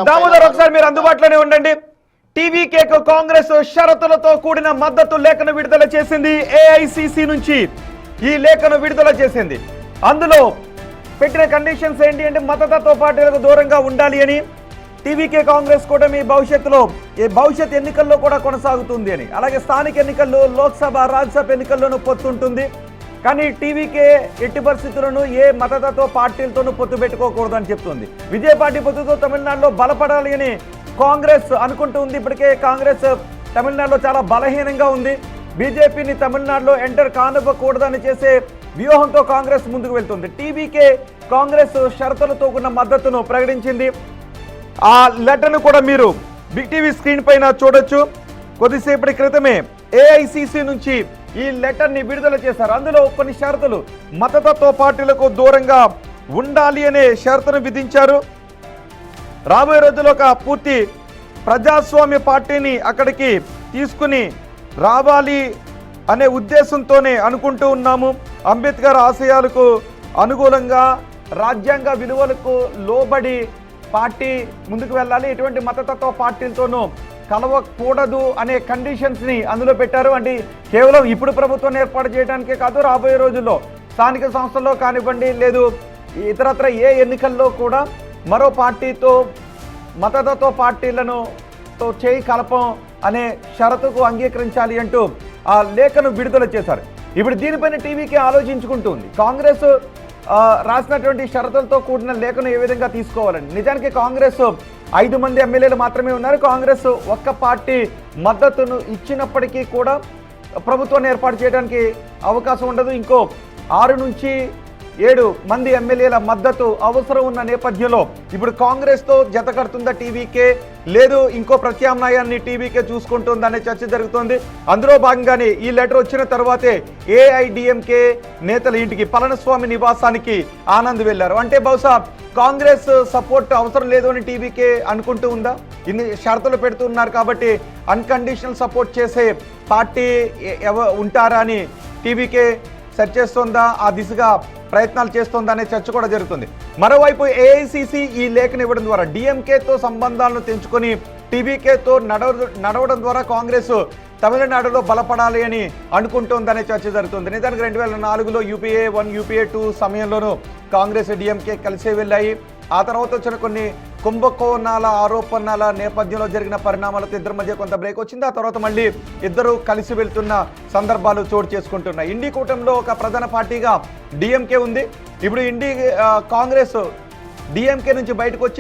దామోదర్ ఒకసారి మీరు అందుబాటులోనే ఉండండి. టీవీకేకు కాంగ్రెస్ షరతులతో కూడిన మద్దతు లేఖను విడుదల చేసింది. ఏఐసిసి నుంచి ఈ లేఖను విడుదల చేసింది. అందులో పెట్టిన కండిషన్స్ ఏంటి అంటే మతతత్వ పార్టీలకు దూరంగా ఉండాలి అని, టీవీకే కాంగ్రెస్ కూటమి భవిష్యత్ ఎన్నికల్లో కూడా కొనసాగుతుంది అని, అలాగే స్థానిక ఎన్నికల్లో లోక్సభ రాజ్యసభ ఎన్నికల్లోనూ పొత్తుంటుంది. కానీ టీవీకే ఎట్టి పరిస్థితులను ఏ మతతత్వ పార్టీలతోనూ పొత్తు పెట్టుకోకూడదని చెప్తుంది. విజయ పార్టీ పొత్తుతో తమిళనాడులో బలపడాలి అని కాంగ్రెస్ అనుకుంటూ ఉంది. ఇప్పటికే కాంగ్రెస్ తమిళనాడులో చాలా బలహీనంగా ఉంది. బీజేపీని తమిళనాడులో ఎంటర్ కానివ్వకూడదని చేసే వ్యూహంతో కాంగ్రెస్ ముందుకు వెళ్తుంది. టీవీకే కాంగ్రెస్ షరతులతో కూడిన మద్దతును ప్రకటించింది. ఆ లెటర్ను కూడా మీరు బిగ్ టీవీ స్క్రీన్ పైన చూడొచ్చు. కొద్దిసేపటి క్రితమే ఏఐసిసి నుంచి ఈ లెటర్ని విడుదల చేశారు. అందులో కొన్ని షరతులు, మతతత్వ పార్టీలకు దూరంగా ఉండాలి అనే షరతును విధించారు. రాబోయే రోజుల్లో ఒక పూర్తి ప్రజాస్వామ్య పార్టీని అక్కడికి తీసుకుని రావాలి అనే ఉద్దేశంతోనే అనుకుంటూ ఉన్నాము. అంబేద్కర్ ఆశయాలకు అనుగుణంగా రాజ్యాంగ విలువలకు లోబడి పార్టీ ముందుకు వెళ్ళాలి, ఎటువంటి మతతత్వ పార్టీలతోనూ కలవకూడదు అనే కండిషన్స్ని అందులో పెట్టారు. అంటే కేవలం ఇప్పుడు ప్రభుత్వం ఏర్పాటు చేయడానికే కాదు, రాబోయే రోజుల్లో స్థానిక సంస్థల్లో కానివ్వండి, లేదు ఇతరత్ర ఏ ఎన్నికల్లో కూడా మరో పార్టీతో మతతత్వ పార్టీలను చేయి కలపం అనే షరతుకు అంగీకరించాలి అంటూ ఆ లేఖను విడుదల చేశారు. ఇప్పుడు దీనిపైన టీవీకి ఆలోచించుకుంటుంది కాంగ్రెస్ రాసినటువంటి షరతులతో కూడిన లేఖను ఏ విధంగా తీసుకోవాలని. నిజానికి కాంగ్రెస్ 5 మంది ఎమ్మెల్యేలు మాత్రమే ఉన్నారు. కాంగ్రెస్ ఒక్క పార్టీ మద్దతును ఇచ్చినప్పటికీ కూడా ప్రభుత్వాన్ని ఏర్పాటు చేయడానికి అవకాశం ఉండదు. ఇంకో 6 నుంచి 7 మంది ఎమ్మెల్యేల మద్దతు అవసరం ఉన్న నేపథ్యంలో ఇప్పుడు కాంగ్రెస్తో జత కడుతుందా టీవీకే, లేదు ఇంకో ప్రత్యామ్నాయాన్ని టీవీకే చూసుకుంటుందనే చర్చ జరుగుతోంది. అందులో భాగంగానే ఈ లెటర్ వచ్చిన తర్వాతే ఏఐడిఎంకే నేతల ఇంటికి పళనిస్వామి నివాసానికి ఆనంద్ వెళ్లారు. అంటే బహుశా కాంగ్రెస్ సపోర్ట్ అవసరం లేదు అని టీవీకే అనుకుంటూ ఉందా? ఇన్ని షరతులు పెడుతున్నారు కాబట్టి అన్కండిషనల్ సపోర్ట్ చేసే పార్టీ ఉంటారా అని టీవీకే సెర్చ్ చేస్తోందా, ఆ దిశగా ప్రయత్నాలు చేస్తోందా అనే చర్చ కూడా జరుగుతుంది. మరోవైపు ఏఐసిసి ఈ లేఖను ఇవ్వడం ద్వారా డిఎంకేతో సంబంధాలను తెంచుకొని టీవీకేతో నడవడం ద్వారా కాంగ్రెస్ తమిళనాడులో బలపడాలి అని అనుకుంటోందనే చర్చ జరుగుతుంది. నిజానికి 2004లో యూపీఏ 1 యూపీఏ 2 సమయంలోనూ కాంగ్రెస్ డిఎంకే కలిసే వెళ్ళాయి. ఆ తర్వాత వచ్చిన కొన్ని కుంభకోణాల ఆరోపణల నేపథ్యంలో జరిగిన పరిణామాలతో ఇద్దరి మధ్య కొంత బ్రేక్ వచ్చింది. ఆ తర్వాత మళ్ళీ ఇద్దరు కలిసి వెళ్తున్న సందర్భాలు చోటు చేసుకుంటున్నాయి. ఇండి కూటమిలో ఒక ప్రధాన పార్టీగా డిఎంకే ఉంది. ఇప్పుడు కాంగ్రెస్ డిఎంకే నుంచి బయటకు వచ్చి